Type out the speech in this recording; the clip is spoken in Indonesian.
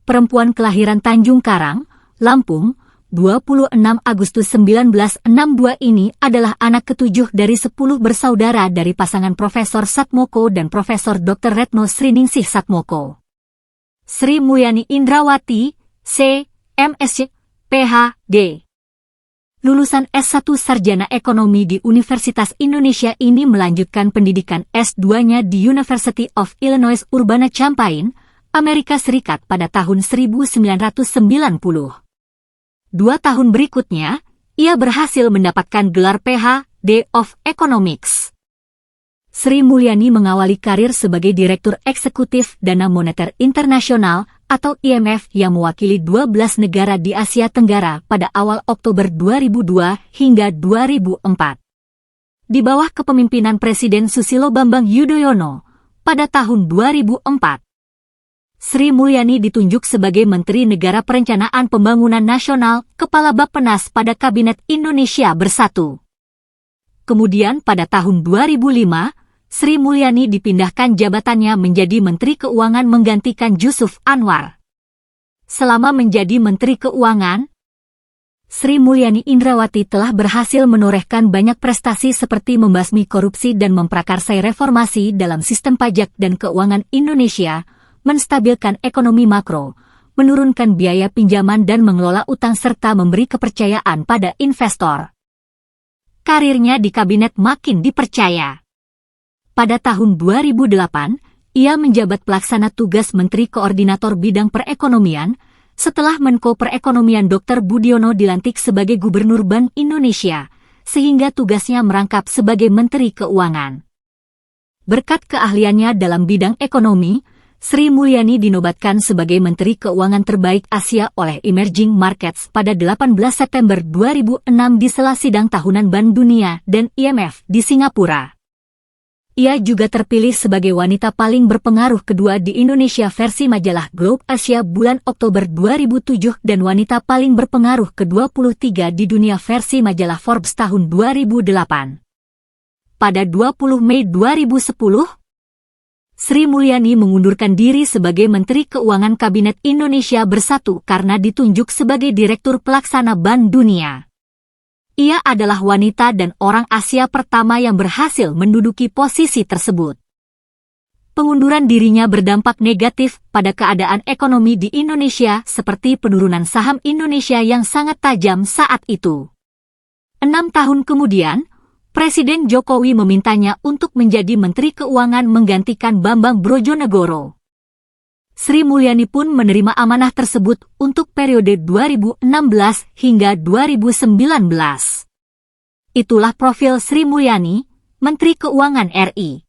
perempuan kelahiran Tanjung Karang, Lampung, 26 Agustus 1962 ini adalah anak ketujuh dari 10 bersaudara dari pasangan Profesor Satmoko dan Profesor Dr. Retno Sriningsih Satmoko. Sri Mulyani Indrawati, C. MSc, Ph.D. Lulusan S1 Sarjana Ekonomi di Universitas Indonesia ini melanjutkan pendidikan S2-nya di University of Illinois Urbana-Champaign, Amerika Serikat pada tahun 1990. 2 tahun berikutnya, ia berhasil mendapatkan gelar Ph.D. of Economics. Sri Mulyani mengawali karir sebagai Direktur Eksekutif Dana Moneter Internasional atau IMF yang mewakili 12 negara di Asia Tenggara pada awal Oktober 2002 hingga 2004. Di bawah kepemimpinan Presiden Susilo Bambang Yudhoyono, pada tahun 2004, Sri Mulyani ditunjuk sebagai Menteri Negara Perencanaan Pembangunan Nasional, Kepala Bappenas pada Kabinet Indonesia Bersatu. Kemudian pada tahun 2005, Sri Mulyani dipindahkan jabatannya menjadi Menteri Keuangan menggantikan Jusuf Anwar. Selama menjadi Menteri Keuangan, Sri Mulyani Indrawati telah berhasil menorehkan banyak prestasi seperti membasmi korupsi dan memprakarsai reformasi dalam sistem pajak dan keuangan Indonesia, menstabilkan ekonomi makro, menurunkan biaya pinjaman dan mengelola utang serta memberi kepercayaan pada investor. Karirnya di kabinet makin dipercaya. Pada tahun 2008, ia menjabat pelaksana tugas Menteri Koordinator Bidang Perekonomian, setelah Menko Perekonomian Dr. Budiono dilantik sebagai Gubernur Bank Indonesia, sehingga tugasnya merangkap sebagai Menteri Keuangan. Berkat keahliannya dalam bidang ekonomi, Sri Mulyani dinobatkan sebagai Menteri Keuangan Terbaik Asia oleh Emerging Markets pada 18 September 2006 di sela sidang tahunan Bank Dunia dan IMF di Singapura. Ia juga terpilih sebagai wanita paling berpengaruh kedua di Indonesia versi majalah Globe Asia bulan Oktober 2007 dan wanita paling berpengaruh ke-23 di dunia versi majalah Forbes tahun 2008. Pada 20 Mei 2010, Sri Mulyani mengundurkan diri sebagai Menteri Keuangan Kabinet Indonesia Bersatu karena ditunjuk sebagai Direktur Pelaksana Bank Dunia. Ia adalah wanita dan orang Asia pertama yang berhasil menduduki posisi tersebut. Pengunduran dirinya berdampak negatif pada keadaan ekonomi di Indonesia seperti penurunan saham Indonesia yang sangat tajam saat itu. 6 tahun kemudian, Presiden Jokowi memintanya untuk menjadi Menteri Keuangan menggantikan Bambang Brojonegoro. Sri Mulyani pun menerima amanah tersebut untuk periode 2016 hingga 2019. Itulah profil Sri Mulyani, Menteri Keuangan RI.